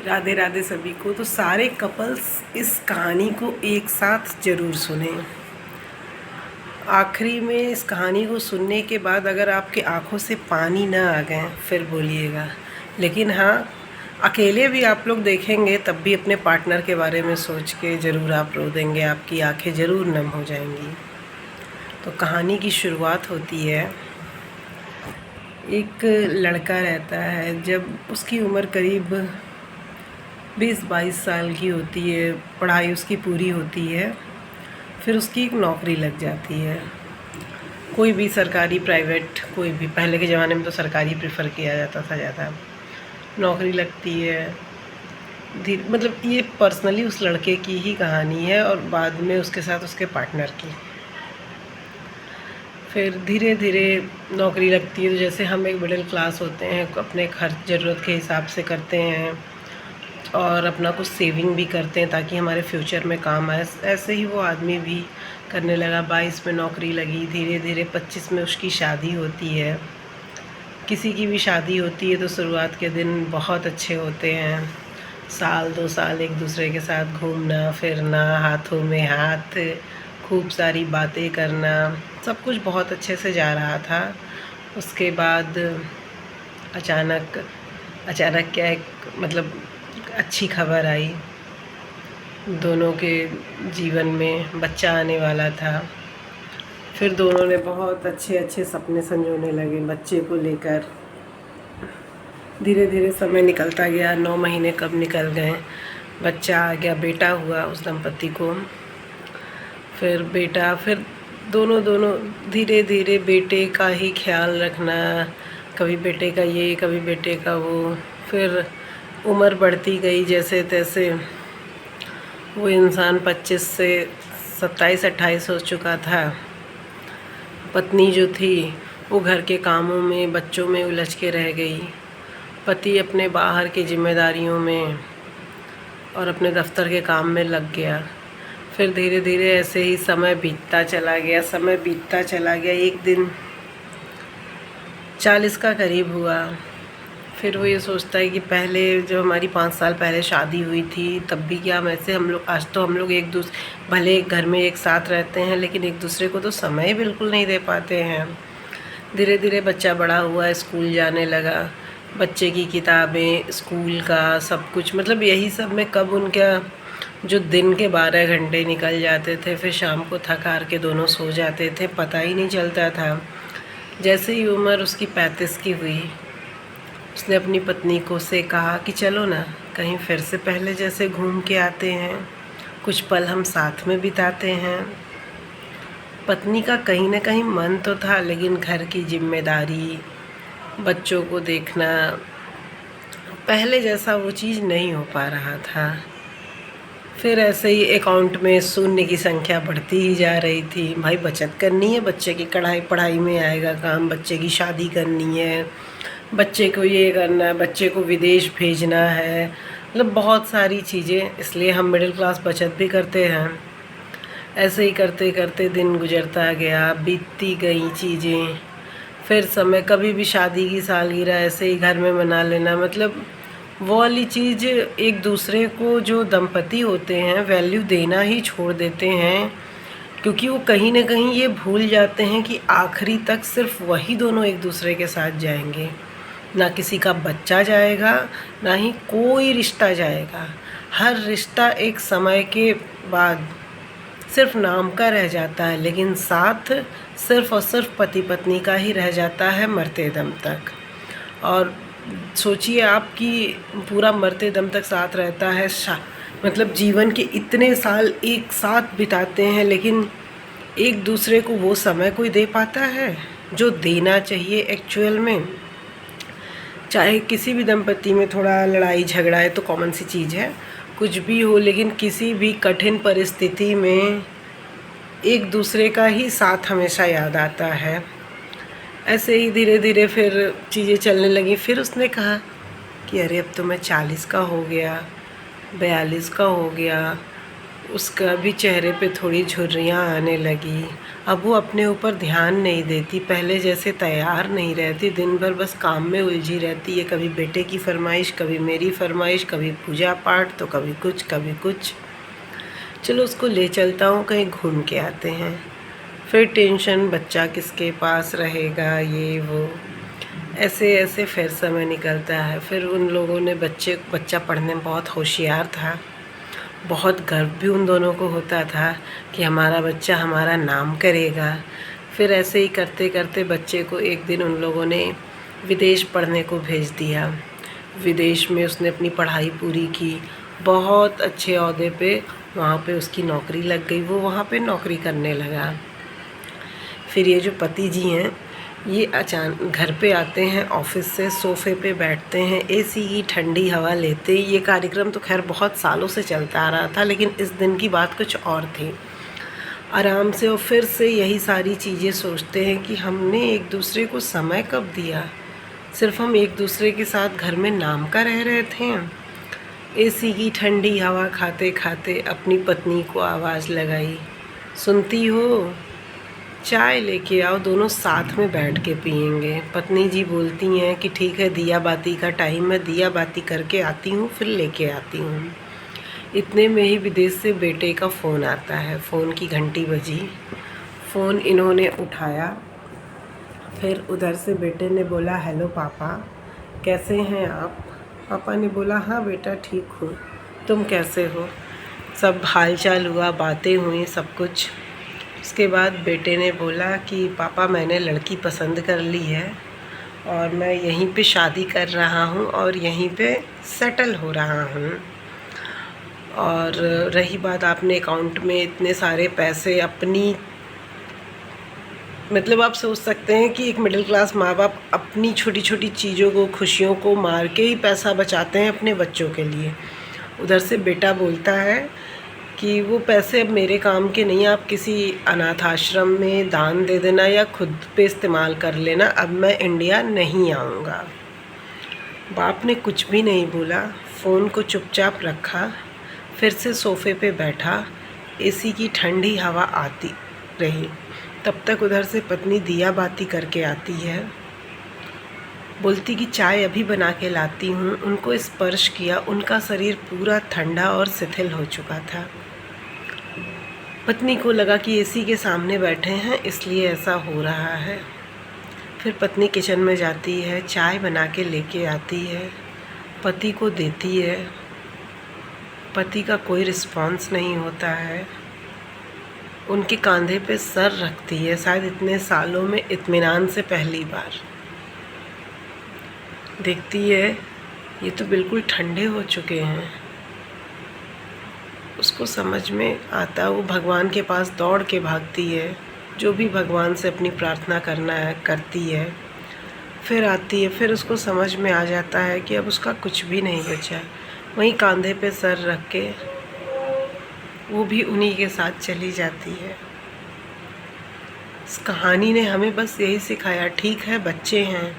राधे राधे सभी को। तो सारे कपल्स इस कहानी को एक साथ ज़रूर सुने। आखिरी में इस कहानी को सुनने के बाद अगर आपके आंखों से पानी ना आ गए फिर बोलिएगा, लेकिन हाँ, अकेले भी आप लोग देखेंगे तब भी अपने पार्टनर के बारे में सोच के ज़रूर आप रो देंगे, आपकी आंखें ज़रूर नम हो जाएंगी। तो कहानी की शुरुआत होती है, एक लड़का रहता है, जब उसकी उम्र करीब 20-22 साल की होती है, पढ़ाई उसकी पूरी होती है, फिर उसकी एक नौकरी लग जाती है। कोई भी सरकारी प्राइवेट, कोई भी, पहले के ज़माने में तो सरकारी प्रेफर किया जाता था ज़्यादा। नौकरी लगती है, मतलब ये पर्सनली उस लड़के की ही कहानी है और बाद में उसके साथ उसके पार्टनर की। फिर धीरे धीरे नौकरी लगती है, तो जैसे हम एक मिडिल क्लास होते हैं, अपने खर्च ज़रूरत के हिसाब से करते हैं और अपना कुछ सेविंग भी करते हैं ताकि हमारे फ्यूचर में काम आए। ऐसे ही वो आदमी भी करने लगा। 22 में नौकरी लगी, धीरे धीरे 25 में उसकी शादी होती है। किसी की भी शादी होती है तो शुरुआत के दिन बहुत अच्छे होते हैं, साल 2 साल एक दूसरे के साथ घूमना फिरना, हाथों में हाथ, खूब सारी बातें करना, सब कुछ बहुत अच्छे से जा रहा था। उसके बाद अचानक क्या, एक मतलब अच्छी खबर आई, दोनों के जीवन में बच्चा आने वाला था। फिर दोनों ने बहुत अच्छे अच्छे सपने संजोने लगे बच्चे को लेकर। धीरे धीरे समय निकलता गया, 9 महीने कब निकल गए, बच्चा आ गया, बेटा हुआ उस दंपति को। फिर बेटा, फिर दोनों धीरे धीरे बेटे का ही ख्याल रखना, कभी बेटे का ये, कभी बेटे का वो। फिर उम्र बढ़ती गई, जैसे तैसे वो इंसान 25 से 27-28 हो चुका था। पत्नी जो थी वो घर के कामों में, बच्चों में उलझ के रह गई। पति अपने बाहर की जिम्मेदारियों में और अपने दफ्तर के काम में लग गया। फिर धीरे धीरे ऐसे ही समय बीतता चला गया। एक दिन 40 का करीब हुआ। फिर वो ये सोचता है कि पहले जो हमारी 5 साल पहले शादी हुई थी तब भी क्या वैसे हम लोग, आज तो हम लोग एक दूसरे, भले एक घर में एक साथ रहते हैं लेकिन एक दूसरे को तो समय ही बिल्कुल नहीं दे पाते हैं। धीरे धीरे बच्चा बड़ा हुआ, स्कूल जाने लगा, बच्चे की किताबें, स्कूल का सब कुछ, मतलब यही सब में कब उनका जो दिन के 12 घंटे निकल जाते थे, फिर शाम को थक हार के दोनों सो जाते थे, पता ही नहीं चलता था। जैसे ही उम्र उसकी 35 की हुई, उसने अपनी पत्नी को से कहा कि चलो ना कहीं फिर से पहले जैसे घूम के आते हैं, कुछ पल हम साथ में बिताते हैं। पत्नी का कहीं ना कहीं मन तो था, लेकिन घर की जिम्मेदारी, बच्चों को देखना, पहले जैसा वो चीज़ नहीं हो पा रहा था। फिर ऐसे ही अकाउंट में शून्य की संख्या बढ़ती ही जा रही थी। भाई बचत करनी है, बच्चे की पढ़ाई में आएगा काम, बच्चे की शादी करनी है, बच्चे को ये करना है, बच्चे को विदेश भेजना है, मतलब बहुत सारी चीज़ें। इसलिए हम मिडिल क्लास बचत भी करते हैं। ऐसे ही करते करते दिन गुजरता गया, बीतती गई चीज़ें। फिर समय, कभी भी शादी की सालगिरह ऐसे ही घर में मना लेना, मतलब वो वाली चीज़, एक दूसरे को जो दंपति होते हैं वैल्यू देना ही छोड़ देते हैं, क्योंकि वो कहीं ना कहीं ये भूल जाते हैं कि आखिरी तक सिर्फ वही दोनों एक दूसरे के साथ जाएंगे, ना किसी का बच्चा जाएगा, ना ही कोई रिश्ता जाएगा। हर रिश्ता एक समय के बाद सिर्फ नाम का रह जाता है, लेकिन साथ सिर्फ और सिर्फ पति पत्नी का ही रह जाता है मरते दम तक। और सोचिए आपकी पूरा मरते दम तक साथ रहता है, मतलब जीवन के इतने साल एक साथ बिताते हैं, लेकिन एक दूसरे को वो समय कोई दे पाता है जो देना चाहिए एक्चुअल में। चाहे किसी भी दंपति में थोड़ा लड़ाई झगड़ा है तो कॉमन सी चीज़ है, कुछ भी हो, लेकिन किसी भी कठिन परिस्थिति में एक दूसरे का ही साथ हमेशा याद आता है। ऐसे ही धीरे धीरे फिर चीज़ें चलने लगी। फिर उसने कहा कि अरे अब तो मैं 40 का हो गया, 42 का हो गया, उसका भी चेहरे पे थोड़ी झुर्रियाँ आने लगी। अब वो अपने ऊपर ध्यान नहीं देती, पहले जैसे तैयार नहीं रहती, दिन भर बस काम में उलझी रहती है। कभी बेटे की फरमाइश, कभी मेरी फरमाइश, कभी पूजा पाठ, तो कभी कुछ कभी कुछ। चलो उसको ले चलता हूँ, कहीं घूम के आते हैं। फिर टेंशन, बच्चा किसके पास रहेगा, ये वो, ऐसे ऐसे फिर समय निकलता है। फिर उन लोगों ने बच्चा पढ़ने में बहुत होशियार था, बहुत गर्व भी उन दोनों को होता था कि हमारा बच्चा हमारा नाम करेगा। फिर ऐसे ही करते करते बच्चे को एक दिन उन लोगों ने विदेश पढ़ने को भेज दिया। विदेश में उसने अपनी पढ़ाई पूरी की, बहुत अच्छे ओहदे पे वहाँ पे उसकी नौकरी लग गई, वो वहाँ पे नौकरी करने लगा। फिर ये जो पति जी हैं, ये अचानक घर पे आते हैं ऑफिस से, सोफ़े पे बैठते हैं, एसी की ठंडी हवा लेते। ये कार्यक्रम तो खैर बहुत सालों से चलता आ रहा था, लेकिन इस दिन की बात कुछ और थी। आराम से और फिर से यही सारी चीज़ें सोचते हैं कि हमने एक दूसरे को समय कब दिया, सिर्फ हम एक दूसरे के साथ घर में नाम का रह रहे थे। एसी की ठंडी हवा खाते खाते अपनी पत्नी को आवाज़ लगाई, सुनती हो, चाय लेके आओ, दोनों साथ में बैठ के पियेंगे। पत्नी जी बोलती हैं कि ठीक है, दिया बाती का टाइम है, दिया बाती करके आती हूँ, फिर लेके आती हूँ। इतने में ही विदेश से बेटे का फ़ोन आता है। फ़ोन की घंटी बजी, फ़ोन इन्होंने उठाया। फिर उधर से बेटे ने बोला, हेलो पापा, कैसे हैं आप? पापा ने बोला, हाँ बेटा ठीक हूँ, तुम कैसे हो? सब हाल चाल हुआ, बातें हुई, सब कुछ। उसके बाद बेटे ने बोला कि पापा, मैंने लड़की पसंद कर ली है और मैं यहीं पे शादी कर रहा हूँ और यहीं पे सेटल हो रहा हूँ। और रही बात, आपने अकाउंट में इतने सारे पैसे अपनी, मतलब आप सोच सकते हैं कि एक मिडिल क्लास माँ बाप अपनी छोटी छोटी चीज़ों को, खुशियों को मार के ही पैसा बचाते हैं अपने बच्चों के लिए। उधर से बेटा बोलता है कि वो पैसे अब मेरे काम के नहीं, आप किसी अनाथ आश्रम में दान दे देना या खुद पे इस्तेमाल कर लेना, अब मैं इंडिया नहीं आऊँगा। बाप ने कुछ भी नहीं बोला, फ़ोन को चुपचाप रखा, फिर से सोफ़े पे बैठा। एसी की ठंडी हवा आती रही। तब तक उधर से पत्नी दिया बाती करके आती है, बोलती कि चाय अभी बना के लाती हूँ। उनको स्पर्श किया, उनका शरीर पूरा ठंडा और शिथिल हो चुका था। पत्नी को लगा कि एसी के सामने बैठे हैं इसलिए ऐसा हो रहा है। फिर पत्नी किचन में जाती है, चाय बना के लेके आती है, पति को देती है। पति का कोई रिस्पॉन्स नहीं होता है। उनके कंधे पे सर रखती है, शायद इतने सालों में इत्मीनान से पहली बार। देखती है ये तो बिल्कुल ठंडे हो चुके हैं। उसको समझ में आता, वो भगवान के पास दौड़ के भागती है, जो भी भगवान से अपनी प्रार्थना करना है करती है। फिर आती है, फिर उसको समझ में आ जाता है कि अब उसका कुछ भी नहीं बचा। वहीं कंधे पे सर रख के वो भी उन्हीं के साथ चली जाती है। इस कहानी ने हमें बस यही सिखाया, ठीक है बच्चे हैं,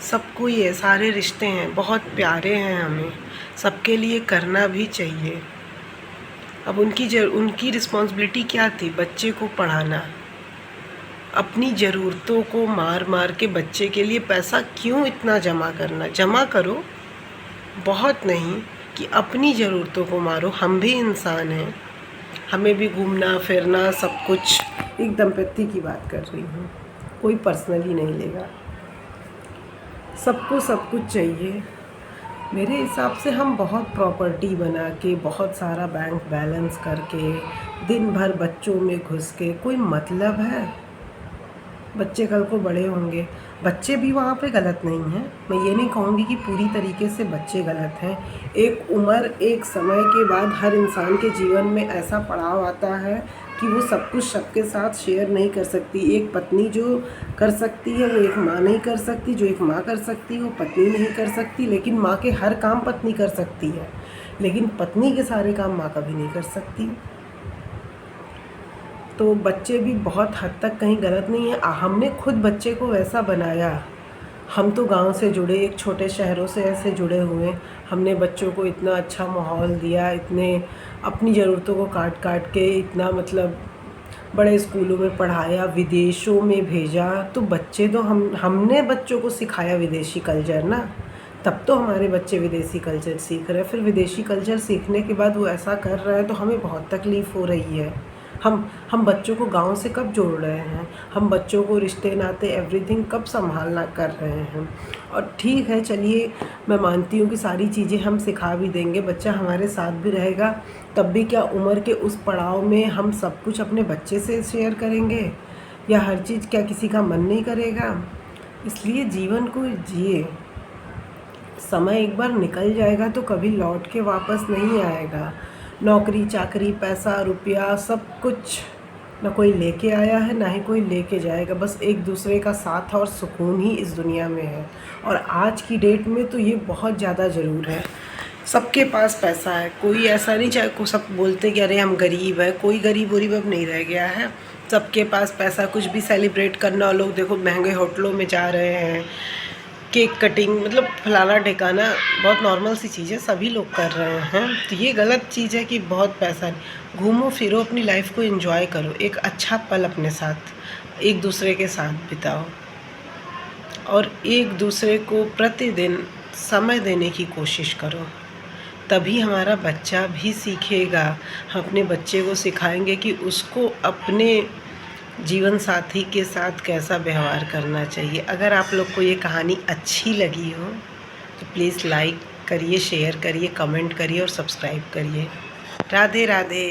सबको ये सारे रिश्ते हैं, बहुत प्यारे हैं, हमें सबके लिए करना भी चाहिए। अब उनकी रिस्पॉन्सिबिलिटी क्या थी? बच्चे को पढ़ाना। अपनी ज़रूरतों को मार मार के बच्चे के लिए पैसा क्यों इतना जमा करना? जमा करो, बहुत नहीं कि अपनी ज़रूरतों को मारो। हम भी इंसान हैं, हमें भी घूमना फिरना सब कुछ। एक दंपत्ति की बात कर रही हूँ, कोई पर्सनली नहीं लेगा। सबको सब कुछ चाहिए। मेरे हिसाब से हम बहुत प्रॉपर्टी बना के, बहुत सारा बैंक बैलेंस करके, दिन भर बच्चों में घुस के कोई मतलब है? बच्चे कल को बड़े होंगे, बच्चे भी वहाँ पे गलत नहीं हैं। मैं ये नहीं कहूँगी कि पूरी तरीके से बच्चे गलत हैं। एक उम्र, एक समय के बाद हर इंसान के जीवन में ऐसा पड़ाव आता है कि वो सब कुछ सबके साथ शेयर नहीं कर सकती। एक पत्नी जो कर सकती है वो एक माँ नहीं कर सकती, जो एक माँ कर सकती है वो पत्नी नहीं कर सकती। लेकिन माँ के हर काम पत्नी कर सकती है, लेकिन पत्नी के सारे काम माँ कभी नहीं कर सकती। तो बच्चे भी बहुत हद तक कहीं गलत नहीं है। हमने खुद बच्चे को वैसा बनाया, हम तो गांव से जुड़े, एक छोटे शहरों से ऐसे जुड़े हुए, हमने बच्चों को इतना अच्छा माहौल दिया, इतने अपनी ज़रूरतों को काट काट के इतना मतलब बड़े स्कूलों में पढ़ाया, विदेशों में भेजा, तो बच्चे तो हमने बच्चों को सिखाया विदेशी कल्चर ना, तब तो हमारे बच्चे विदेशी कल्चर सीख रहे हैं। फिर विदेशी कल्चर सीखने के बाद वो ऐसा कर रहा है तो हमें बहुत तकलीफ़ हो रही है। हम बच्चों को गांव से कब जोड़ रहे हैं, हम बच्चों को रिश्ते नाते एवरीथिंग कब संभालना कर रहे हैं। और ठीक है, चलिए मैं मानती हूँ कि सारी चीज़ें हम सिखा भी देंगे, बच्चा हमारे साथ भी रहेगा, तब भी क्या उम्र के उस पड़ाव में हम सब कुछ अपने बच्चे से शेयर करेंगे, या हर चीज़ क्या किसी का मन नहीं करेगा। इसलिए जीवन को जिए, समय एक बार निकल जाएगा तो कभी लौट के वापस नहीं आएगा। नौकरी चाकरी पैसा रुपया सब कुछ ना कोई लेके आया है ना ही कोई लेके जाएगा, बस एक दूसरे का साथ और सुकून ही इस दुनिया में है। और आज की डेट में तो ये बहुत ज़्यादा ज़रूर है। सबके पास पैसा है, कोई ऐसा नहीं, चाहे को सब बोलते कि अरे हम गरीब है, कोई गरीब वरीब अब नहीं रह गया है, सबके पास पैसा। कुछ भी सेलिब्रेट करना, लोग देखो महंगे होटलों में जा रहे हैं, केक कटिंग मतलब फलाना ठिकाना बहुत नॉर्मल सी चीज़ है, सभी लोग कर रहे हैं। तो ये गलत चीज़ है कि बहुत पैसा नहीं। घूमो फिरो, अपनी लाइफ को एंजॉय करो, एक अच्छा पल अपने साथ एक दूसरे के साथ बिताओ, और एक दूसरे को प्रतिदिन समय देने की कोशिश करो, तभी हमारा बच्चा भी सीखेगा। हम अपने बच्चे को सिखाएंगे कि उसको अपने जीवन साथी के साथ कैसा व्यवहार करना चाहिए। अगर आप लोग को ये कहानी अच्छी लगी हो तो प्लीज़ लाइक करिए, शेयर करिए, कमेंट करिए और सब्सक्राइब करिए। राधे राधे।